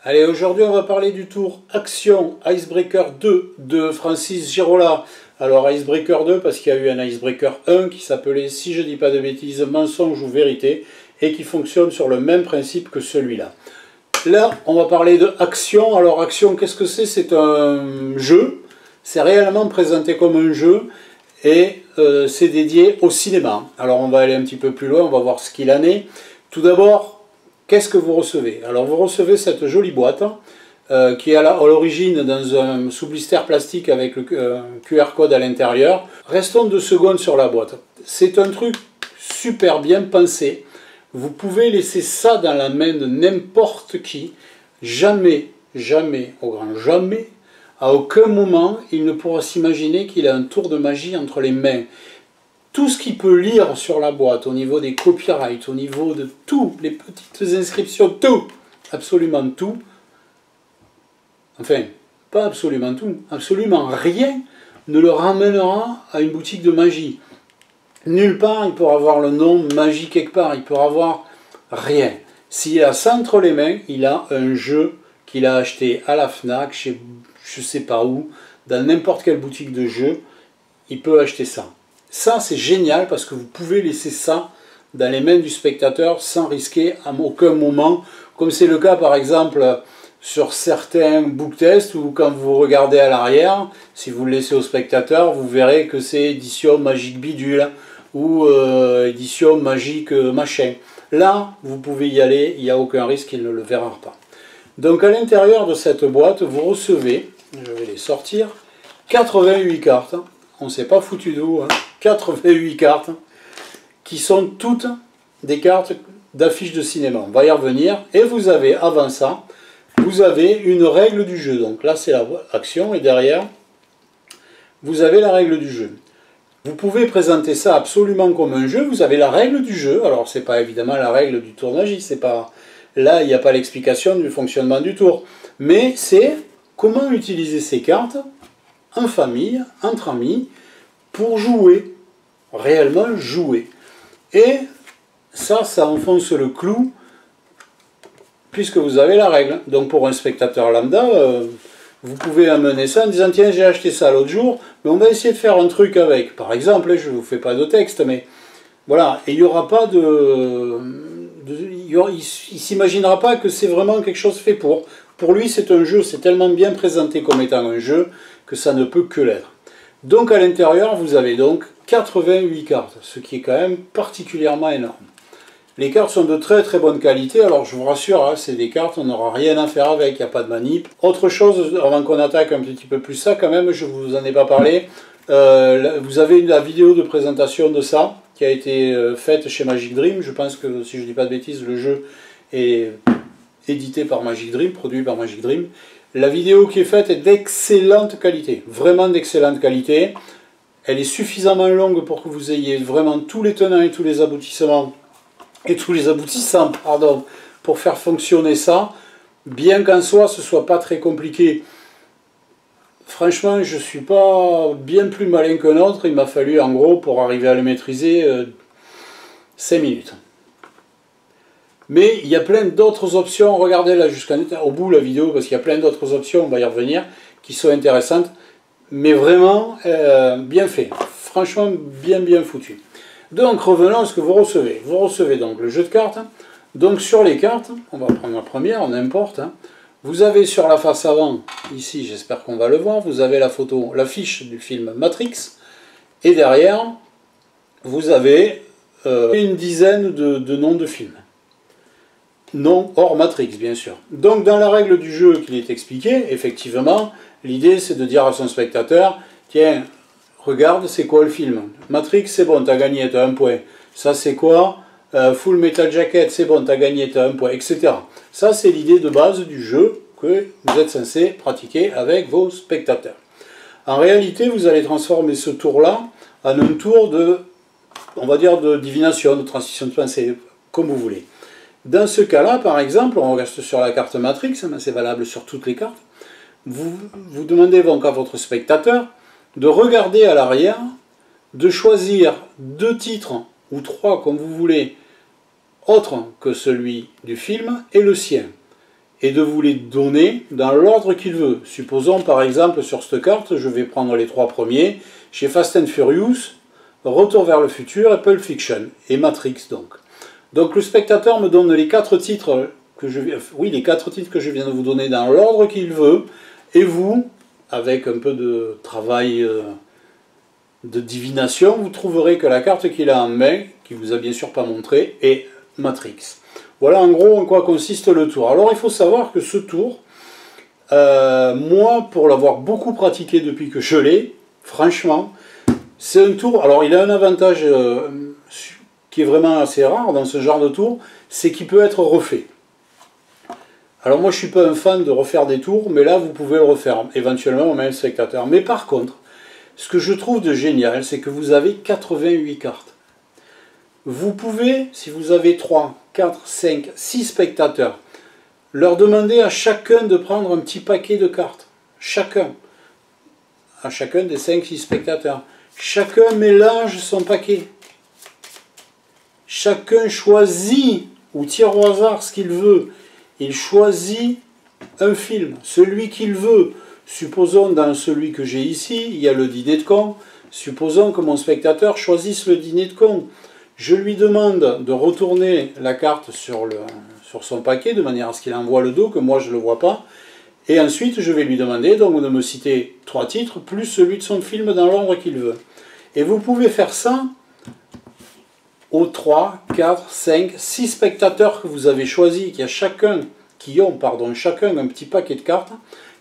Allez, aujourd'hui on va parler du tour Action Icebreaker 2 de Francis Girola. Alors Icebreaker 2 parce qu'il y a eu un Icebreaker 1 qui s'appelait, si je dis pas de bêtises, Mensonge ou Vérité, et qui fonctionne sur le même principe que celui-là. Là, on va parler de Action. Alors Action, qu'est-ce que c'est? C'est un jeu, c'est réellement présenté comme un jeu, et c'est dédié au cinéma. Alors on va aller un petit peu plus loin, on va voir ce qu'il en est. Tout d'abord, qu'est-ce que vous recevez? Alors vous recevez cette jolie boîte qui est à l'origine dans un sous-blister plastique avec le QR code à l'intérieur. Restons 2 secondes sur la boîte. C'est un truc super bien pensé. Vous pouvez laisser ça dans la main de n'importe qui. Jamais, jamais, au grand jamais, à aucun moment, il ne pourra s'imaginer qu'il a un tour de magie entre les mains. Tout ce qu'il peut lire sur la boîte, au niveau des copyrights, au niveau de tout, les petites inscriptions, tout, absolument tout, enfin, pas absolument tout, absolument rien ne le ramènera à une boutique de magie. Nulle part il pourra avoir le nom magie quelque part, il pourra avoir rien. S'il a ça entre les mains, il a un jeu qu'il a acheté à la FNAC, chez je sais pas où, dans n'importe quelle boutique de jeux, il peut acheter ça. Ça, c'est génial parce que vous pouvez laisser ça dans les mains du spectateur sans risquer à aucun moment, comme c'est le cas par exemple sur certains book tests où quand vous regardez à l'arrière, si vous le laissez au spectateur, vous verrez que c'est édition magique bidule ou édition magique machin. Là, vous pouvez y aller, il n'y a aucun risque, il ne le verra pas. Donc à l'intérieur de cette boîte, vous recevez, je vais les sortir, 88 cartes. On ne s'est pas foutu d'où, hein. 88 cartes qui sont toutes des cartes d'affiches de cinéma. On va y revenir. Et vous avez, avant ça, vous avez une règle du jeu. Donc là, c'est la action et derrière, vous avez la règle du jeu. Vous pouvez présenter ça absolument comme un jeu. Vous avez la règle du jeu. Alors, c'est pas évidemment la règle du tour de magie. C'est pas... Là, il n'y a pas l'explication du fonctionnement du tour. Mais c'est comment utiliser ces cartes en famille, entre amis, pour jouer, réellement jouer. Et ça enfonce le clou, puisque vous avez la règle. Donc pour un spectateur lambda, vous pouvez amener ça en disant, tiens, j'ai acheté ça l'autre jour, mais on va essayer de faire un truc avec. Par exemple, je ne vous fais pas de texte, mais voilà, et il n'y aura pas il ne s'imaginera pas que c'est vraiment quelque chose fait pour. Pour lui, c'est un jeu, c'est tellement bien présenté comme étant un jeu, que ça ne peut que l'être. Donc à l'intérieur, vous avez donc 88 cartes, ce qui est quand même particulièrement énorme. Les cartes sont de très très bonne qualité, alors je vous rassure, hein, c'est des cartes, on n'aura rien à faire avec, il n'y a pas de manip. Autre chose, avant qu'on attaque un petit peu plus ça, quand même, je ne vous en ai pas parlé, vous avez la vidéo de présentation de ça, qui a été faite chez Magic Dream. Je pense que, si je ne dis pas de bêtises, le jeu est édité par Magic Dream, produit par Magic Dream. La vidéo qui est faite est d'excellente qualité, vraiment d'excellente qualité. Elle est suffisamment longue pour que vous ayez vraiment tous les tenants et tous les aboutissements, pardon, pour faire fonctionner ça, bien qu'en soi ce soit pas très compliqué. Franchement, je ne suis pas bien plus malin qu'un autre, il m'a fallu en gros pour arriver à le maîtriser 5 minutes. Mais il y a plein d'autres options, regardez là jusqu'au bout la vidéo, parce qu'il y a plein d'autres options, on va y revenir, qui sont intéressantes, mais vraiment bien fait, franchement bien foutu. Donc revenons à ce que vous recevez. Vous recevez donc le jeu de cartes, donc sur les cartes, on va prendre la première, on importe, hein. Vous avez sur la face avant, ici j'espère qu'on va le voir, vous avez la photo, l'affiche du film Matrix, et derrière, vous avez une dizaine de noms de films. Non, hors Matrix, bien sûr. Donc, dans la règle du jeu qu'il est expliqué, effectivement, l'idée c'est de dire à son spectateur, tiens, regarde, c'est quoi le film? Matrix, c'est bon, t'as gagné, t'as 1 point. Ça, c'est quoi? Full Metal Jacket, c'est bon, t'as gagné, t'as 1 point, etc. Ça, c'est l'idée de base du jeu que vous êtes censé pratiquer avec vos spectateurs. En réalité, vous allez transformer ce tour-là en un tour de, on va dire, de divination, de transition de pensée, comme vous voulez. Dans ce cas-là, par exemple, on reste sur la carte Matrix, mais c'est valable sur toutes les cartes, vous demandez donc à votre spectateur de regarder à l'arrière, de choisir 2 titres, ou 3 comme vous voulez, autres que celui du film, et le sien. et de vous les donner dans l'ordre qu'il veut. Supposons par exemple sur cette carte, je vais prendre les 3 premiers, chez Fast and Furious, Retour vers le futur et Pulp Fiction, et Matrix donc. Donc le spectateur me donne les 4 titres que je viens de vous donner dans l'ordre qu'il veut, et vous, avec un peu de travail de divination, vous trouverez que la carte qu'il a en main, qui vous a bien sûr pas montré, est Matrix. Voilà en gros en quoi consiste le tour. Alors il faut savoir que ce tour, moi pour l'avoir beaucoup pratiqué depuis que je l'ai, franchement, c'est un tour, alors il a un avantage qui est vraiment assez rare dans ce genre de tour, c'est qu'il peut être refait. Alors moi je ne suis pas un fan de refaire des tours, mais là vous pouvez le refaire, éventuellement au même spectateur. Mais par contre, ce que je trouve de génial, c'est que vous avez 88 cartes. Vous pouvez, si vous avez 3, 4, 5, 6 spectateurs, leur demander à chacun de prendre un petit paquet de cartes. Chacun. À chacun des 5-6 spectateurs. Chacun mélange son paquet. Chacun choisit ou tire au hasard ce qu'il veut. Il choisit un film, celui qu'il veut. Supposons dans celui que j'ai ici, il y a le dîner de con. Supposons que mon spectateur choisisse le dîner de con. Je lui demande de retourner la carte sur son paquet de manière à ce qu'il en voit le dos, que moi je ne le vois pas. Et ensuite je vais lui demander donc de me citer 3 titres plus celui de son film dans l'ordre qu'il veut. Et vous pouvez faire ça aux 3, 4, 5, 6 spectateurs que vous avez choisis, qui ont chacun un petit paquet de cartes,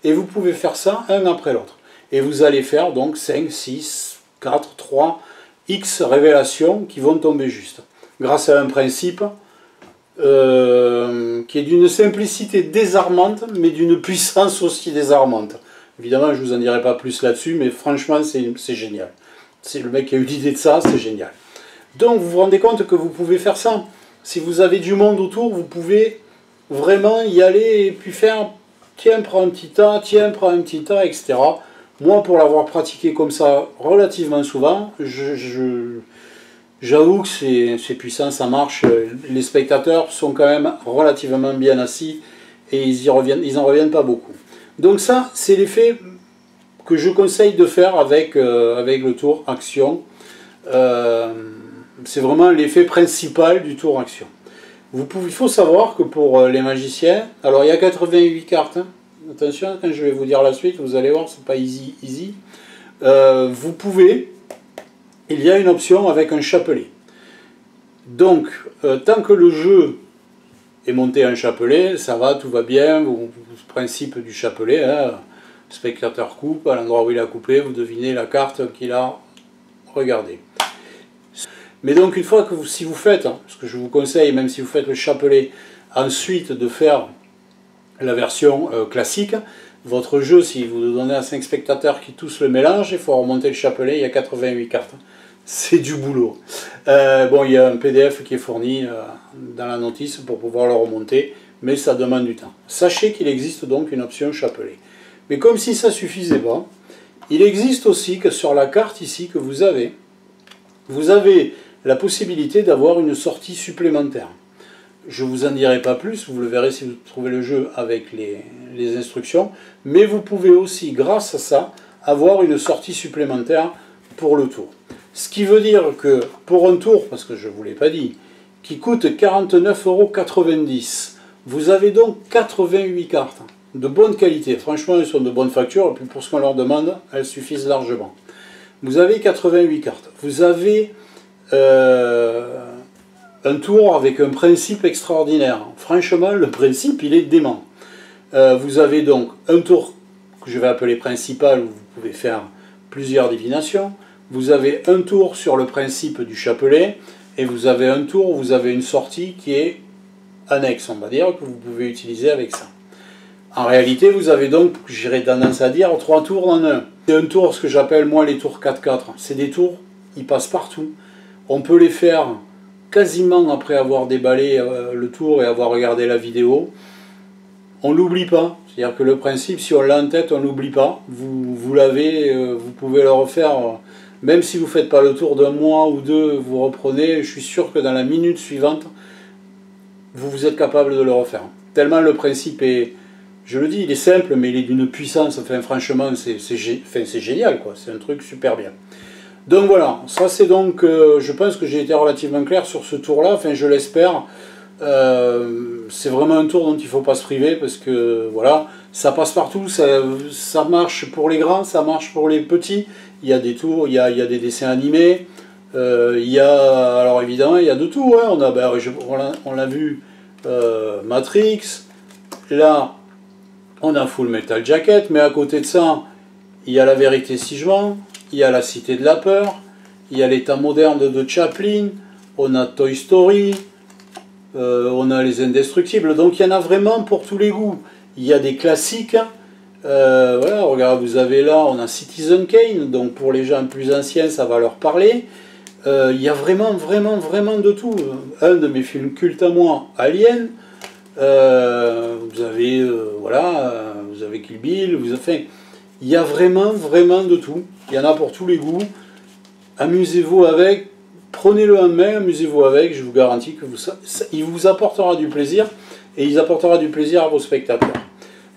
et vous pouvez faire ça un après l'autre. Et vous allez faire donc 5, 6, 4, 3, X révélations qui vont tomber juste. Grâce à un principe qui est d'une simplicité désarmante, mais d'une puissance aussi désarmante. Évidemment, je ne vous en dirai pas plus là-dessus, mais franchement, c'est génial. C'est le mec qui a eu l'idée de ça, c'est génial. Donc, vous vous rendez compte que vous pouvez faire ça. Si vous avez du monde autour, vous pouvez vraiment y aller et puis faire « tiens, prends un petit tas, tiens, prends un petit tas », etc. Moi, pour l'avoir pratiqué comme ça relativement souvent, j'avoue que c'est puissant, ça marche. Les spectateurs sont quand même relativement bien assis et ils n'en reviennent pas beaucoup. Donc ça, c'est l'effet que je conseille de faire avec le tour action. C'est vraiment l'effet principal du tour action. Il faut savoir que pour les magiciens, alors il y a 88 cartes, hein. Attention, quand je vais vous dire la suite, vous allez voir, c'est pas easy. Vous pouvez, il y a une option avec un chapelet. Donc, tant que le jeu est monté en chapelet, ça va, tout va bien. Le principe du chapelet, hein, le spectateur coupe, à l'endroit où il a coupé, vous devinez la carte qu'il a regardée. Mais donc, une fois que si vous faites, ce que je vous conseille, même si vous faites le chapelet, ensuite de faire la version classique, votre jeu, si vous le donnez à 5 spectateurs qui tous le mélangent, il faut remonter le chapelet, il y a 88 cartes. C'est du boulot. Bon, il y a un PDF qui est fourni dans la notice pour pouvoir le remonter, mais ça demande du temps. Sachez qu'il existe donc une option chapelet. Mais comme si ça ne suffisait pas, il existe aussi que sur la carte ici que vous avez la possibilité d'avoir une sortie supplémentaire. Je ne vous en dirai pas plus, vous le verrez si vous trouvez le jeu avec les instructions, mais vous pouvez aussi, grâce à ça, avoir une sortie supplémentaire pour le tour. Ce qui veut dire que pour un tour, parce que je ne vous l'ai pas dit, qui coûte 49,90 €, vous avez donc 88 cartes de bonne qualité. Franchement, elles sont de bonne facture, et puis pour ce qu'on leur demande, elles suffisent largement. Vous avez 88 cartes. Vous avez un tour avec un principe extraordinaire. Franchement, le principe, il est dément. Vous avez donc un tour que je vais appeler principal, où vous pouvez faire plusieurs divinations. Vous avez un tour sur le principe du chapelet, et vous avez un tour où vous avez une sortie qui est annexe, on va dire, que vous pouvez utiliser avec ça. En réalité, vous avez donc, j'aurais tendance à dire, 3 tours en un. C'est un tour, ce que j'appelle moi les tours 4-4. C'est des tours, ils passent partout. On peut les faire quasiment après avoir déballé le tour et avoir regardé la vidéo. On ne l'oublie pas. C'est-à-dire que le principe, si on l'a en tête, on ne l'oublie pas. Vous l'avez, vous pouvez le refaire. Même si vous ne faites pas le tour d'un mois ou deux, vous reprenez. Je suis sûr que dans la minute suivante, vous êtes capable de le refaire. Tellement le principe est, je le dis, il est simple, mais il est d'une puissance, enfin franchement, c'est génial, quoi. C'est un truc super bien. Donc voilà, ça c'est donc, je pense que j'ai été relativement clair sur ce tour-là, enfin je l'espère. C'est vraiment un tour dont il ne faut pas se priver, parce que voilà, ça passe partout, ça marche pour les grands, ça marche pour les petits. Il y a des tours, il y a des dessins animés, il y a, alors évidemment, il y a de tout, hein. On l'a vu, Matrix, là, on a Full Metal Jacket, mais à côté de ça, il y a La Vérité si je mens, il y a La Cité de la Peur, il y a l'état moderne de Chaplin, on a Toy Story, on a Les Indestructibles, donc il y en a vraiment pour tous les goûts. Il y a des classiques, voilà, regarde, vous avez là, on a Citizen Kane, donc pour les gens plus anciens, ça va leur parler. Il y a vraiment, vraiment, vraiment de tout. Un de mes films cultes à moi, Alien, vous avez, voilà, vous avez Kill Bill, enfin, il y a vraiment, vraiment de tout. Il y en a pour tous les goûts. Amusez-vous avec, prenez-le en main, amusez-vous avec, je vous garantis que il vous apportera du plaisir, et il apportera du plaisir à vos spectateurs.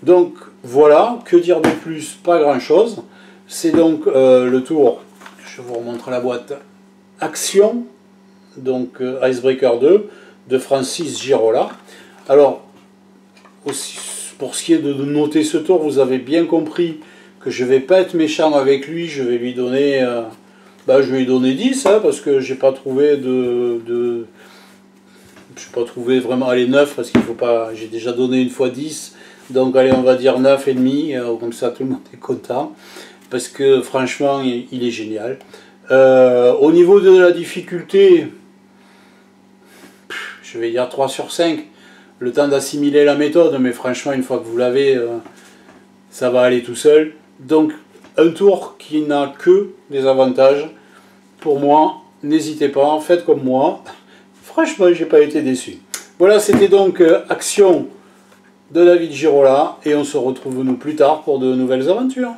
Donc voilà, que dire de plus? Pas grand-chose. C'est donc le tour, je vous remontre la boîte, Action, donc Icebreaker 2, de Francis Girola. Alors, aussi, pour ce qui est de noter ce tour, vous avez bien compris que je ne vais pas être méchant avec lui, je vais lui donner, je vais lui donner 10, hein, parce que j'ai pas trouvé je n'ai pas trouvé vraiment, allez, 9, parce qu'il faut pas, j'ai déjà donné une fois 10, donc allez, on va dire 9,5, comme ça tout le monde est content, parce que franchement, il est génial. Au niveau de la difficulté, je vais dire 3 sur 5, le temps d'assimiler la méthode, mais franchement, une fois que vous l'avez, ça va aller tout seul. Donc, un tour qui n'a que des avantages. Pour moi, n'hésitez pas, faites comme moi. Franchement, j'ai pas été déçu. Voilà, c'était donc Action de David Girola, et on se retrouve nous plus tard pour de nouvelles aventures.